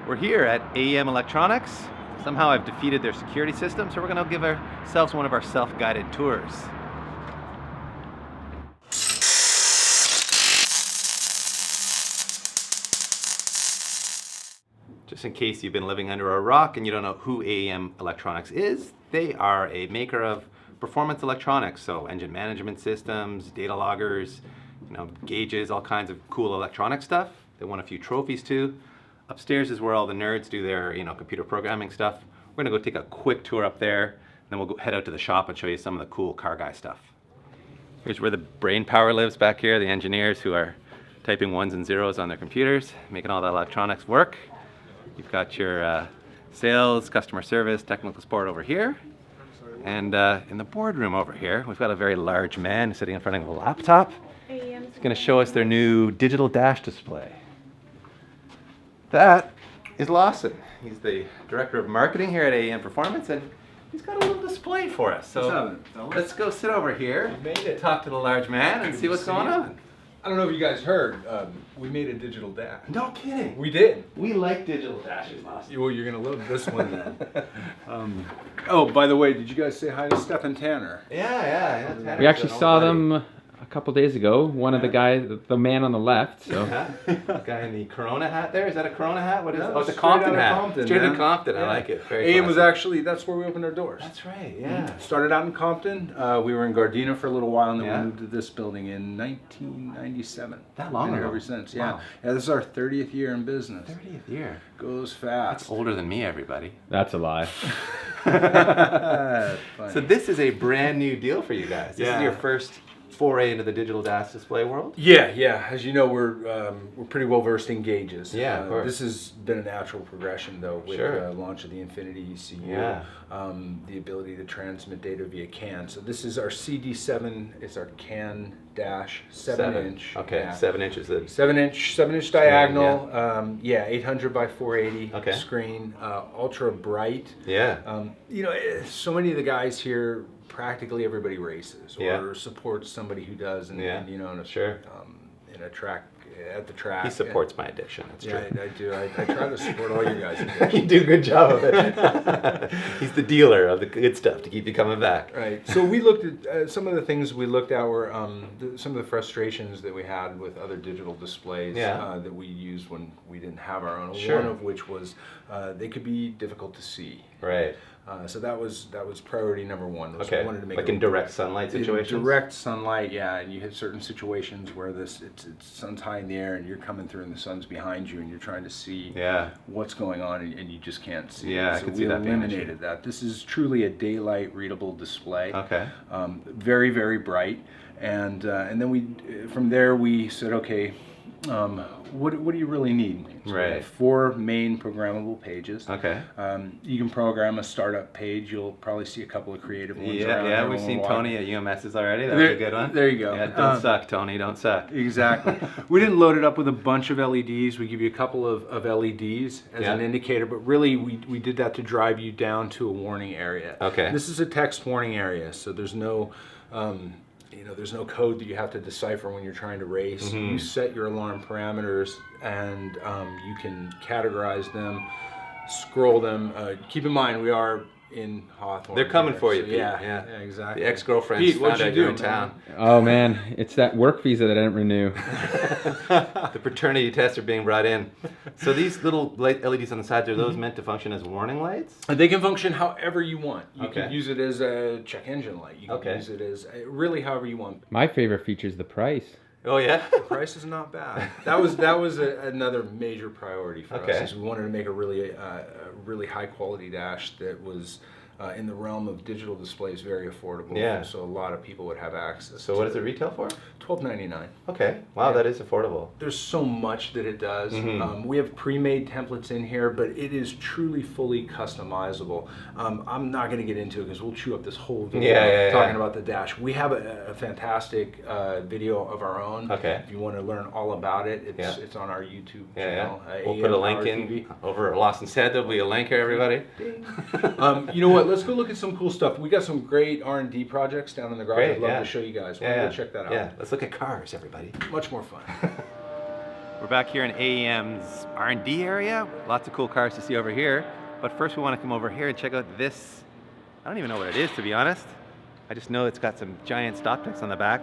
We're here at AEM Electronics. Somehow I've defeated their security system, so we're going to give ourselves one of our self-guided tours. Just in case you've been living under a rock and you don't know who AEM Electronics is, they are a maker of performance electronics, so engine management systems, data loggers, gauges, all kinds of cool electronic stuff. They won a few trophies too. Upstairs is where all the nerds do their, computer programming stuff. We're gonna go take a quick tour up there, and then we'll go head out to the shop and show you some of the cool car guy stuff. Here's where the brain power lives back here, the engineers who are typing ones and zeros on their computers, making all the electronics work. You've got your sales, customer service, technical support over here. And in the boardroom over here, we've got a very large man sitting in front of a laptop. He's gonna show us their new digital dash display. That is Lawson. He's the director of marketing here at AEM Performance, and he's got a little display for us. So let's go sit over here, talk to the large man, and see what's going on. I don't know if you guys heard, we made a digital dash. No kidding. We did. We like digital dashes, Lawson. Well, you're going to love this one then. Oh, by the way, did you guys say hi to Steph and Tanner? Yeah. We actually saw them a couple days ago. One of the guys, the man on the left. So. The guy in the Corona hat there. Is that a Corona hat? What is it? No, Oh, it's a Compton hat. Compton, straight out of man. Compton. Yeah. I like it. Very AEM was classic. actually, that's where we opened our doors. That's right, yeah. Started out in Compton. We were in Gardena for a little while, and then Yeah. we moved to this building in 1997. That long Been here ago? ever since, Wow. Yeah, this is our 30th year in business. 30th year. Goes fast. That's older than me, everybody. That's a lie. That's funny. So this is a brand new deal for you guys. This is your first foray into the digital dash display world? Yeah. As you know, we're pretty well versed in gauges. Yeah, of course. This has been a natural progression, though, with the launch of the Infinity ECU. Yeah. The ability to transmit data via CAN. So this is our CD7. It's our CAN dash 7-inch. Okay, yeah. 7 inches. 7-inch diagonal. 800 by 480 Okay. screen. Ultra bright. Yeah. So many of the guys here, practically everybody races or Yeah. supports somebody who does, and Yeah. Sure. in a track at the track. He supports my addiction. That's Yeah, true. I do. I try to support all you guys. You do a good job of it. He's the dealer of the good stuff to keep you coming back. Right. So we looked at some of the things we looked at were some of the frustrations that we had with other digital displays that we used when we didn't have our own. Sure. One of which was they could be difficult to see. Right. So that was priority number one. Okay. We wanted to make like in direct sunlight situations? In direct sunlight, yeah. And you hit certain situations where it's sun's high in the air and you're coming through and the sun's behind you and you're trying to see what's going on and you just can't see. Yeah, I so can we see that being an eliminated that. This is truly a daylight readable display. Okay. Very, very bright. And then from there we said, okay, what do you really need? So we have 4 main programmable pages. Okay. You can program a startup page. You'll probably see a couple of creative ones around Yeah, there we've when seen we're walking. Tony at UMS's already. That was a good one. There you go. Yeah, don't suck, Tony, don't suck. Exactly. We didn't load it up with a bunch of LEDs. We give you a couple of LEDs as an indicator, but really we did that to drive you down to a warning area. Okay. This is a text warning area, so there's no there's no code that you have to decipher when you're trying to race. Mm-hmm. You set your alarm parameters and you can categorize them, scroll them. Keep in mind, we are in Hawthorne. They're coming here, for you, so Pete. Yeah, exactly. The ex-girlfriends Pete, what'd found you out you're do, in town. Oh man, it's that work visa that I didn't renew. The paternity tests are being brought in. So these little light LEDs on the side, are those meant to function as warning lights? They can function however you want. You Okay. can use it as a check engine light. You can use it as really however you want. My favorite feature is the price. Oh yeah? The price is not bad. That was another major priority for us. Is we wanted to make a really high quality dash that was in the realm of digital displays very affordable. Yeah. So a lot of people would have access. So what does it retail for? $12.99. Okay. Wow, that is affordable. There's so much that it does. We have pre-made templates in here, but it is truly fully customizable. I'm not going to get into it because we'll chew up this whole video talking about the dash. We have a fantastic video of our own. Okay. If you want to learn all about it, it's on our YouTube channel. We'll AEM put a link Power in TV. over at Lawson's head. There'll be a link here, everybody. You know what? Let's go look at some cool stuff. We got some great R&D projects down in the garage. Great, I'd love to show you guys. We'll go check that out. Yeah, let's look at cars, everybody. Much more fun. We're back here in AEM's R&D area. Lots of cool cars to see over here. But first we want to come over here and check out this. I don't even know what it is, to be honest. I just know it's got some giant stop picks on the back.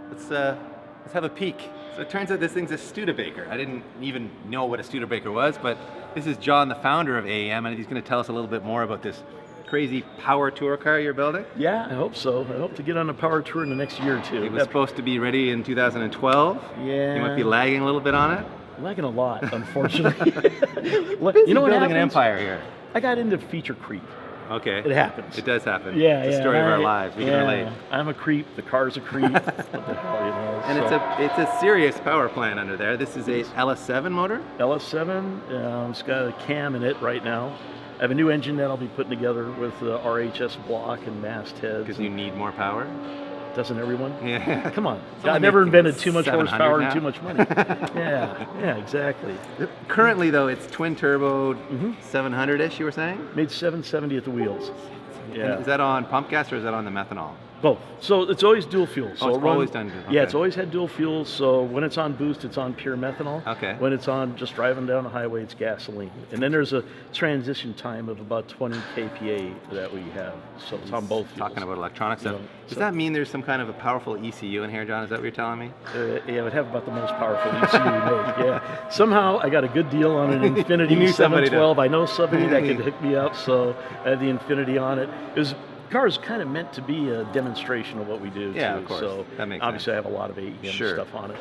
Let's have a peek. So it turns out this thing's a Studebaker. I didn't even know what a Studebaker was, but this is John, the founder of AEM, and he's going to tell us a little bit more about this crazy power tour car you're building. Yeah, I hope so. I hope to get on a power tour in the next year or two. It was supposed to be ready in 2012. Yeah. You might be lagging a little bit on it. Lagging a lot, unfortunately. You know what building an empire here. I got into feature creep. Okay. It happens. It does happen. Yeah, it's the story of our lives. We can relate. I'm a creep. The car's a creep. What the hell, you know? And it's a serious power plant under there. This is a LS7 motor. LS7. It's got a cam in it right now. I have a new engine that I'll be putting together with RHS block and mastheads. Because you need more power. Doesn't everyone? Yeah. Come on. It's God only never making invented too much 700 horsepower now. and too much money. Yeah, exactly. Currently, though, it's twin turbo 700-ish, you were saying? Made 770 at the wheels. Yeah. And is that on pump gas or is that on the methanol? Both. So it's always dual fuel. So it's always done dual. Yeah, Okay. it's always had dual fuel. So when it's on boost, it's on pure methanol. Okay. When it's on just driving down the highway, it's gasoline. And then there's a transition time of about 20 kPa that we have. So it's on both fuels. Talking about electronic stuff. You know, Does so- that mean there's some kind of a powerful ECU in here, John? Is that what you're telling me? Yeah, it would have about the most powerful ECU we make. Yeah. Somehow I got a good deal on an You Infinity knew somebody to- 712. I know somebody that could hook me up, so I had the Infinity on it. Car is kind of meant to be a demonstration of what we do. Yeah, too. of course. So That makes obviously sense. I have a lot of AEM Sure. stuff on it.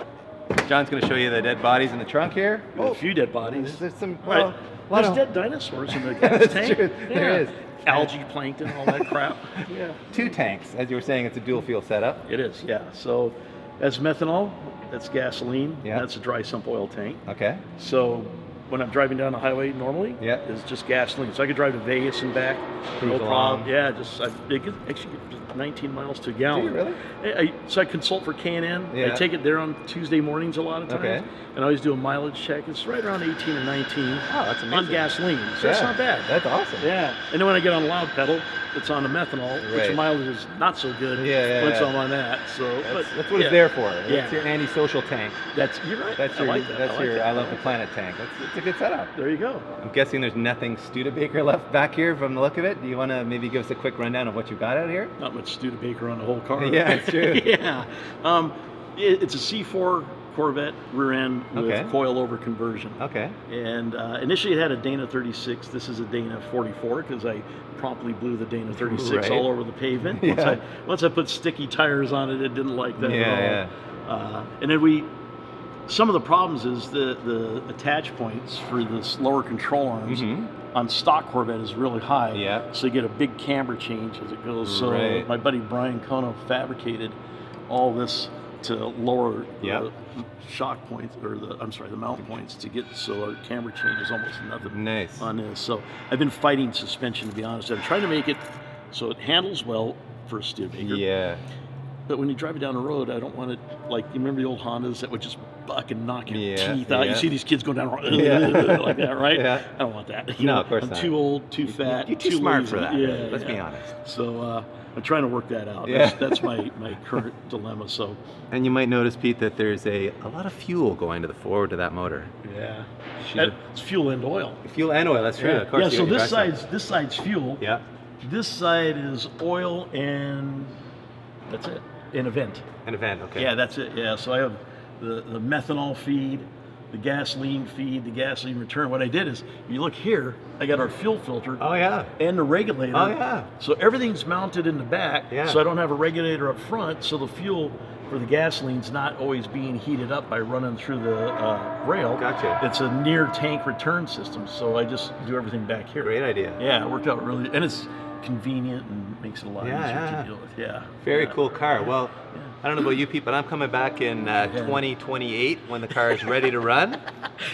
John's going to show you the dead bodies in the trunk here. A few dead bodies. There's some. Right. Well, a lot There's of- dead dinosaurs in the gas That's tank. true. There is. Algae, plankton, all that crap. Yeah. 2 tanks, as you were saying. It's a dual fuel setup. It is, yeah. So that's methanol, that's gasoline, Yeah. that's a dry sump oil tank. Okay. So when I'm driving down the highway normally, Yeah. it's just gasoline. So I could drive to Vegas and back, Cruise no problem. along. Yeah, it could actually get 19 miles to a gallon. Do you really? So I consult for K&N. Yeah. I take it there on Tuesday mornings a lot of times. Okay. And I always do a mileage check. It's right around 18 or 19 Oh, that's on amazing. gasoline. So it's Yeah. not bad. That's awesome. Yeah. And then when I get on loud pedal, it's on the methanol, Right. which mileage is not so good Yeah, once yeah. I'm on that. So That's what yeah. it's there for. Yeah. That's your anti-social tank. You're right. That's I your. like that. That's I like your. that. I love the planet tank. It's a good setup. There you go. I'm guessing there's nothing Studebaker left back here from the look of it. Do you want to maybe give us a quick rundown of what you got out here? Not much Studebaker on the whole car. Yeah, it's true. Yeah. It's a C4 Corvette rear end with Okay. coil-over conversion. Okay. And initially it had a Dana 36. This is a Dana 44 because I promptly blew the Dana 36 Right. all over the pavement. Yeah. Once I put sticky tires on it, it didn't like that Yeah, at all. And then some of the problems is the attach points for the lower control arms on stock Corvette is really high. Yeah. So you get a big camber change as it goes. So Right. my buddy Brian Kono fabricated all this to lower Yep. the shock points, or the mount points to get so our camber change is almost nothing Nice. on this. So I've been fighting suspension, to be honest. I'm trying to make it so it handles well for a Studebaker. Yeah. But when you drive it down the road, I don't want it like, you remember the old Hondas that would just buck and knock your Yeah, teeth out? yeah. You see these kids go down Yeah. like that, right? Yeah. I don't want that. No, of course I'm not. too old, too fat, You're too smart lazy. for that. Yeah, Let's be yeah. honest. So I'm trying to work that out. Yeah. That's my current dilemma. So And you might notice, Pete, that there's a lot of fuel going to the forward to that motor. yeah, She's it's fuel and oil. Fuel and oil. That's true. Of course. Yeah. you So got your this side's fuel. Yeah. This side is oil and that's it. An event. An event. Okay. Yeah, that's it. Yeah, so I have the methanol feed, the gasoline feed, the gasoline return. What I did is, if you look here, I got our fuel filter Oh yeah. and the regulator. Oh yeah. So everything's mounted in the back. Yeah. So I don't have a regulator up front. So the fuel for the gasoline's not always being heated up by running through the rail. Gotcha. It's a near tank return system. So I just do everything back here. Great idea. Yeah, it worked out really, and it's convenient and makes it a lot Yeah, easier yeah. to deal with. Yeah. Very Yeah. cool car. Well, I don't know about you, Pete, but I'm coming back in 2028 when the car is ready to run.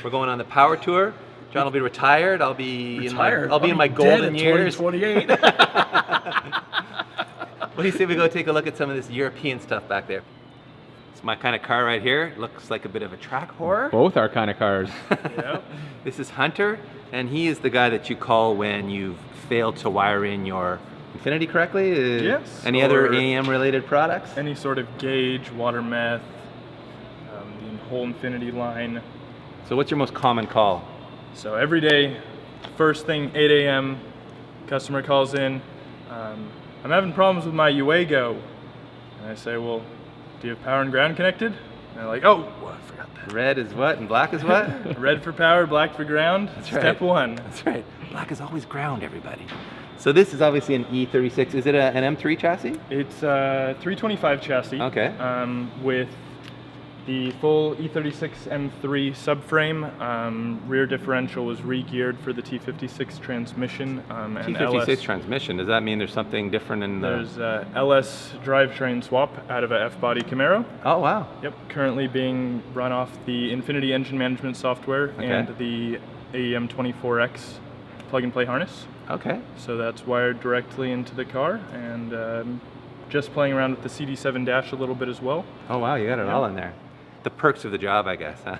We're going on the power tour. John will be retired. I'll be Retired. in my dead golden at years. 2028. What do you say we go take a look at some of this European stuff back there? It's my kind of car right here. It looks like a bit of a track horror. Both our kind of cars. This is Hunter, and he is the guy that you call when you've failed to wire in your Infinity correctly? Yes, Any other or AEM related products? any sort of gauge, water meth, the whole Infinity line. So what's your most common call? So every day, first thing, 8 a.m., customer calls in, I'm having problems with my Uego. And I say, well, do you have power and ground connected? And they're like, oh, well, I forgot that. Red is what and black is what? Red for power, black for ground. That's right. Step one. That's right. Black is always ground, everybody. So this is obviously an E36. Is it an M3 chassis? It's a 325 chassis. Okay. With the full E36 M3 subframe. Rear differential was re-geared for the T56 transmission. And T56 LS. transmission. Does that mean there's something different in the... There's a LS drivetrain swap out of a F-body Camaro. Oh, wow. Yep, currently being run off the Infinity engine management software and the AEM 24X plug-and-play harness. Okay. So that's wired directly into the car, and just playing around with the CD7 dash a little bit as well. Oh, wow, you got it all in there. The perks of the job, I guess, huh?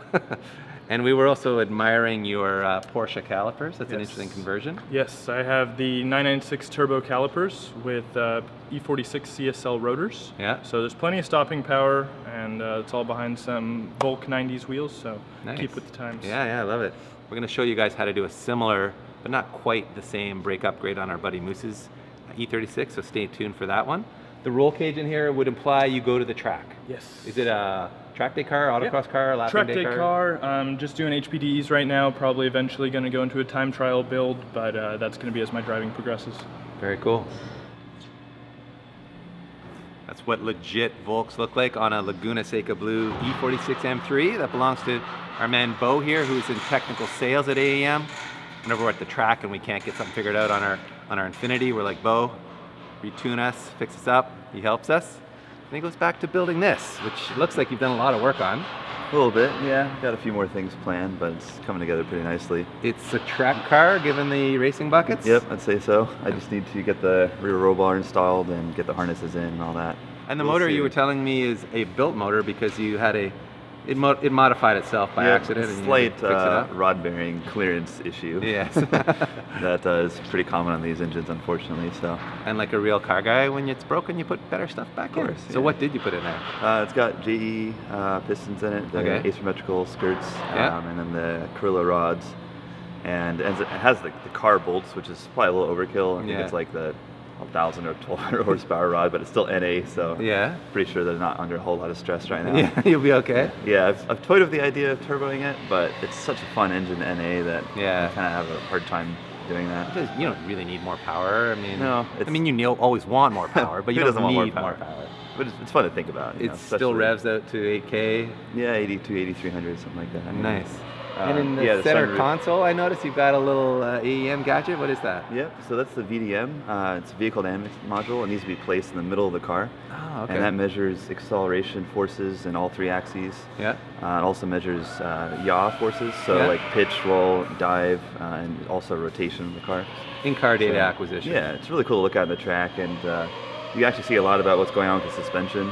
And we were also admiring your Porsche calipers. That's an interesting conversion. Yes, I have the 996 turbo calipers with E46 CSL rotors. Yeah. So there's plenty of stopping power, and it's all behind some Volk 90s wheels, so keep with the times. Yeah, I love it. We're going to show you guys how to do a similar, but not quite the same brake upgrade on our buddy Moose's E36, so stay tuned for that one. The roll cage in here would imply you go to the track. Yes. Is it a track day car, autocross car, lapping track day day car? Just doing HPDs right now, probably eventually going to go into a time trial build, but that's going to be as my driving progresses. Very cool. That's what legit Volks look like on a Laguna Seca Blue E46 M3 that belongs to our man Bo here, who's in technical sales at AEM. Whenever we're at the track and we can't get something figured out on our Infinity, we're like, Bo, retune us, fix us up. He helps us. And he goes back to building this, which looks like you've done a lot of work on. A little bit, yeah. Got a few more things planned, but it's coming together pretty nicely. It's a track car, given the racing buckets? Yep, I'd say so. I just need to get the rear roll bar installed and get the harnesses in and all that. And the motor you were telling me is a built motor because you had it modified itself by accident. And slight you fix it up. rod bearing clearance issue. Yes. That is pretty common on these engines, unfortunately. So. And like a real car guy, when it's broken, you put better stuff back in. So what did you put in there? It's got JE pistons in it, the asymmetrical skirts, and then the Carrillo rods. And it has the car bolts, which is probably a little overkill. I think it's like the 1,000 or 1,200 horsepower rod, but it's still NA, so pretty sure they're not under a whole lot of stress right now. Yeah, you'll be okay. Yeah, I've toyed with the idea of turboing it, but it's such a fun engine NA that I kind of have a hard time doing that. Because you don't really need more power. I mean, no, you always want more power, but you don't need more power. But it's fun to think about. It still revs out to 8K. Yeah, 82, 8300, something like that. Nice. And in the center console, I noticed you've got a little AEM gadget. What is that? Yep, so that's the VDM. It's a vehicle dynamics module. It needs to be placed in the middle of the car. Oh, okay. And that measures acceleration forces in all three axes. Yeah. It also measures yaw forces, so like pitch, roll, dive, and also rotation of the car. In-car data acquisition. Yeah, it's really cool to look at on the track, and you actually see a lot about what's going on with the suspension,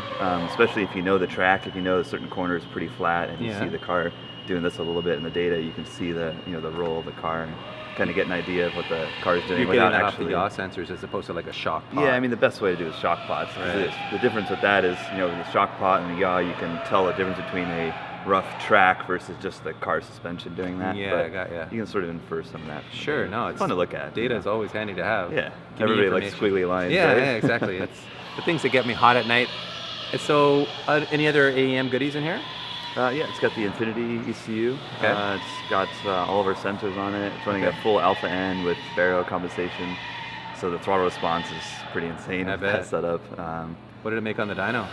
especially if you know the track, if you know a certain corner is pretty flat, and you see the car doing this a little bit in the data, you can see the the roll of the car and kind of get an idea of what the car is doing. You're getting that off the yaw sensors as opposed to like a shock pot. Yeah, I mean the best way to do is shock pots. Right. The difference with that is the shock pot and the yaw, you can tell the difference between a rough track versus just the car suspension doing that. Yeah, I got you. You can sort of infer some of that. Sure, no, it's fun to look at. Data is always handy to have. Yeah, everybody likes squiggly lines. Yeah, right? yeah, exactly. It's the things that get me hot at night. And so, any other AEM goodies in here? Yeah, it's got the Infinity ECU. It's got all of our sensors on it. It's running a full alpha N with baro compensation. So the throttle response is pretty insane with that setup. What did it make on the dyno?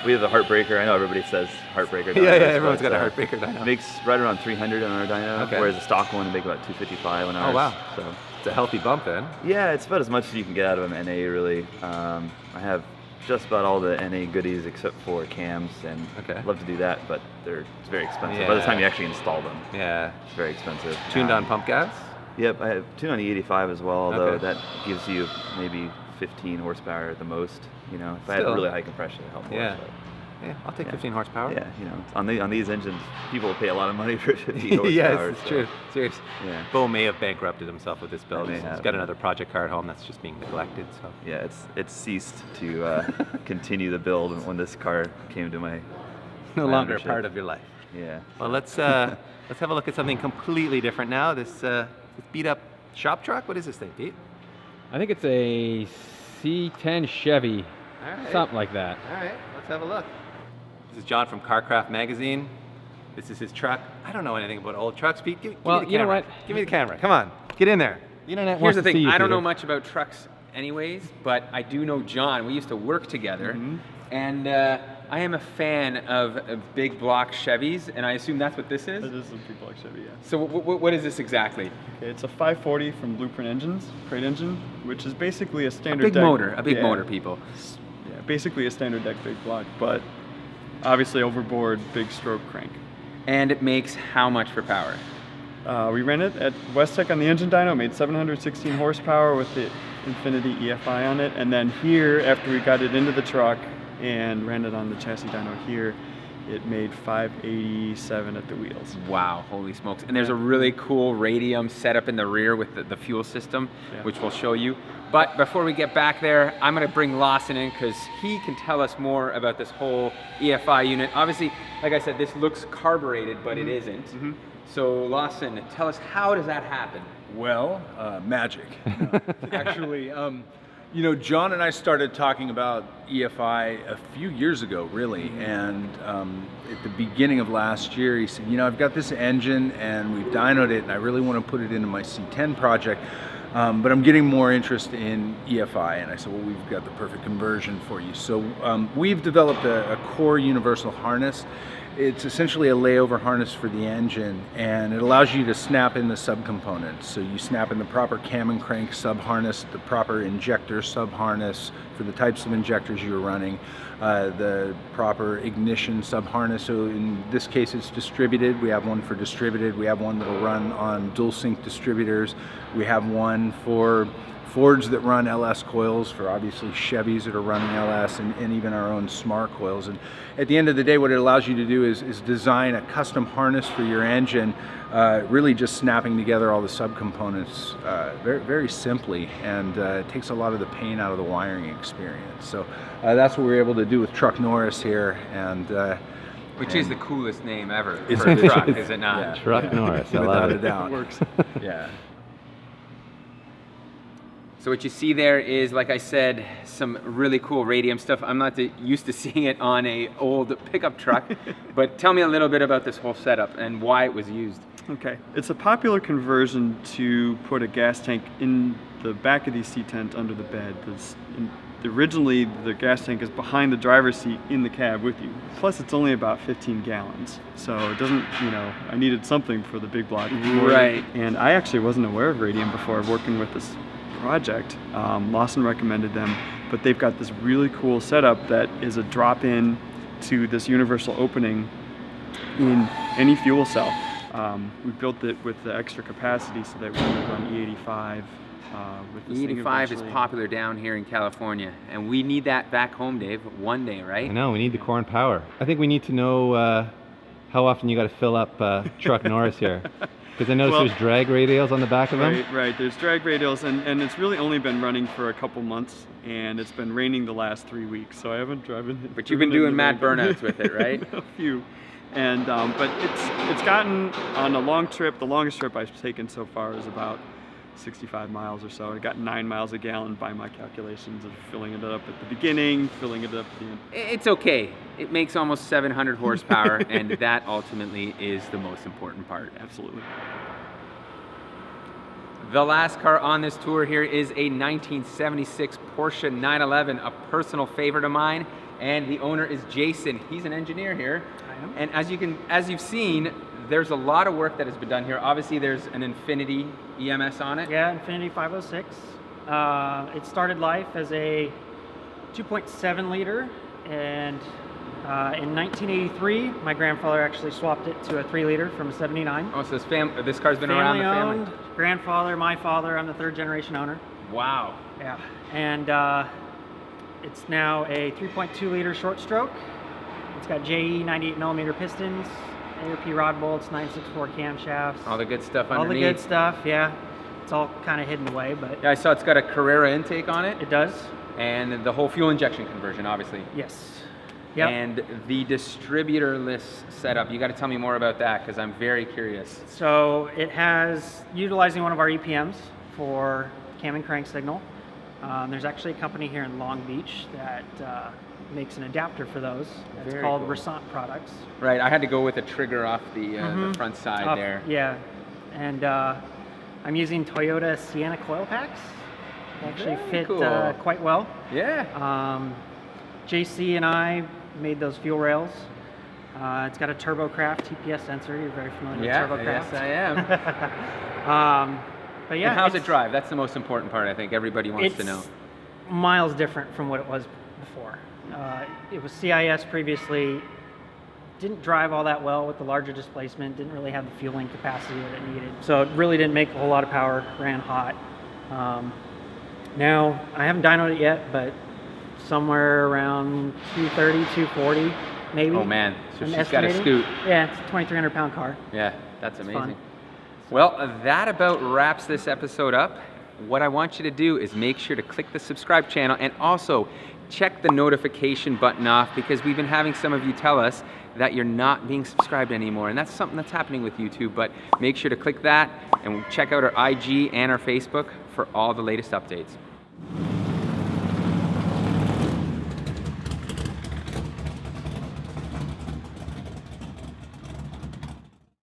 We have the Heartbreaker. I know everybody says Heartbreaker dyno. Yeah, everyone's got a Heartbreaker dyno. It makes right around 300 on our dyno, whereas the stock one would make about 255 on ours. Oh, wow. So it's a healthy bump then. Yeah, it's about as much as you can get out of an NA, really. I have just about all the NA goodies except for cams, and I'd love to do that, but it's very expensive. By the time you actually install them, it's very expensive. Tuned on pump gas? Yep, I have tuned on E85 as well, although that gives you maybe 15 horsepower at the most. If I had really high compression, it helped more. Yeah, I'll take 15 horsepower. Yeah, on these engines, people will pay a lot of money for 15 horsepower. Yes, it's true. Serious. Yeah. Bo may have bankrupted himself with this build. He's got another project car at home that's just being neglected. So yeah, it's ceased to continue the build when this car came to my no longer a part of your life. Yeah. Well, let's have a look at something completely different now. This beat up shop truck. What is this thing, Pete? I think it's a C10 Chevy, All right. something like that. All right, let's have a look. This is John from CarCraft Magazine. This is his truck. I don't know anything about old trucks, Pete. Give me the You know camera. what? Give me the camera. Come on, get in there. The internet Here's wants the to see thing, you, I don't Peter. know much about trucks anyways, but I do know John. We used to work together, and I am a fan of big block Chevys, and I assume that's what this is? It is a big block Chevy, yeah. So what is this exactly? Okay, it's a 540 from Blueprint Engines, crate engine, which is basically a A standard big deck. motor, Yeah. motor, people. Yeah, basically a standard deck big block, but obviously overboard, big stroke crank. And it makes how much for power? We ran it at West on the engine dyno, made 716 horsepower with the Infinity EFI on it, and then here, after we got it into the truck and ran it on the chassis dyno here, it made 587 at the wheels. Wow, holy smokes. And there's a really cool radium setup in the rear with the fuel system, which we'll show you. But before we get back there, I'm gonna bring Lawson in because he can tell us more about this whole EFI unit. Obviously, like I said, this looks carbureted, but it isn't. So Lawson, tell us, how does that happen? Well, magic. No. Actually, you know, John and I started talking about EFI a few years ago, really, and at the beginning of last year, he said, you know, I've got this engine and we've dynoed it and I really want to put it into my C10 project, but I'm getting more interest in EFI. And I said, well, we've got the perfect conversion for you. So we've developed a core universal harness. It's essentially a layover harness for the engine, and it allows you to snap in the subcomponents. So you snap in the proper cam and crank sub-harness, the proper injector sub-harness for the types of injectors you're running, the proper ignition sub-harness. So in this case it's distributed. We have one for distributed. We have one that'll run on dual sync distributors. We have one for Fords that run LS coils, for obviously Chevys that are running LS, and even our own smart coils. And at the end of the day, what it allows you to do is design a custom harness for your engine, really just snapping together all the subcomponents very, very simply, and it takes a lot of the pain out of the wiring experience. So that's what we're able to do with Truck Norris here, and Which is the coolest name ever It's- for a truck, is it not? Yeah. Truck Norris, I love without it. a doubt. It works. Yeah. So what you see there is, like I said, some really cool radium stuff. I'm not used to seeing it on a old pickup truck, but tell me a little bit about this whole setup and why it was used. Okay, it's a popular conversion to put a gas tank in the back of the seat tent under the bed. Originally, the gas tank is behind the driver's seat in the cab with you. Plus, it's only about 15 gallons. So it doesn't, you know, I needed something for the big block. Right. And I actually wasn't aware of radium before working with this project. Lawson recommended them, but they've got this really cool setup that is a drop-in to this universal opening in any fuel cell. We built it with the extra capacity so that we can run E85 with this thing E85 is eventually. popular down here in California, and we need that back home, Dave, one day, right? I know, we need the core and power. I think we need to know how often you got to fill up Truck Norris here. Because I noticed there's drag radials on the back of them. Right. There's drag radials, and it's really only been running for a couple months, and it's been raining the last 3 weeks, so I haven't driven it. But you've been doing mad burnouts with it, right? A few. And but it's gotten on a long trip. The longest trip I've taken so far is about 65 miles or so. I got 9 miles a gallon by my calculations of filling it up at the beginning, filling it up at the end. It's okay. It makes almost 700 horsepower, and that ultimately is the most important part. Absolutely. The last car on this tour here is a 1976 Porsche 911, a personal favorite of mine, and the owner is Jason. He's an engineer here. I am. And as you've seen, there's a lot of work that has been done here. Obviously, there's an Infinity EMS on it. Yeah, Infinity 506. It started life as a 2.7 liter, and in 1983, my grandfather actually swapped it to a 3 liter from a 79. Oh, so this car's been around the family. Owned, grandfather, my father, I'm the 3rd generation owner. Wow. Yeah, and it's now a 3.2 liter short stroke. It's got JE 98 millimeter pistons, ARP rod bolts, 964 camshafts. All the good stuff underneath. All the good stuff, yeah. It's all kind of hidden away, but Yeah, I saw it's got a Carrera intake on it. it does. And the whole fuel injection conversion, obviously. Yes. Yep. And the distributor-less setup, you got to tell me more about that because I'm very curious. So it has, utilizing one of our EPMs for cam and crank signal. There's actually a company here in Long Beach that makes an adapter for those. It's Very called cool. Resant Products. Right, I had to go with a trigger off the front side there. Yeah, and I'm using Toyota Sienna coil packs. They actually Very fit cool. quite well. Yeah. JC and I made those fuel rails. It's got a TurboCraft TPS sensor. You're very familiar with TurboCraft. Yes, I am. But yeah, And how's it drive? That's the most important part, I think. Everybody wants to know. Miles different from what it was before. It was CIS previously. Didn't drive all that well with the larger displacement. Didn't really have the fueling capacity that it needed. So it really didn't make a whole lot of power. Ran hot. Now I haven't dynoed it yet, but somewhere around 230, 240, maybe. Oh man, so I'm she's got a estimating. scoot. Yeah, it's a 2,300 pound car. Yeah, that's amazing. fun. Well, that about wraps this episode up. What I want you to do is make sure to click the subscribe channel and also check the notification button off because we've been having some of you tell us that you're not being subscribed anymore, and that's something that's happening with YouTube, but make sure to click that and check out our IG and our Facebook for all the latest updates.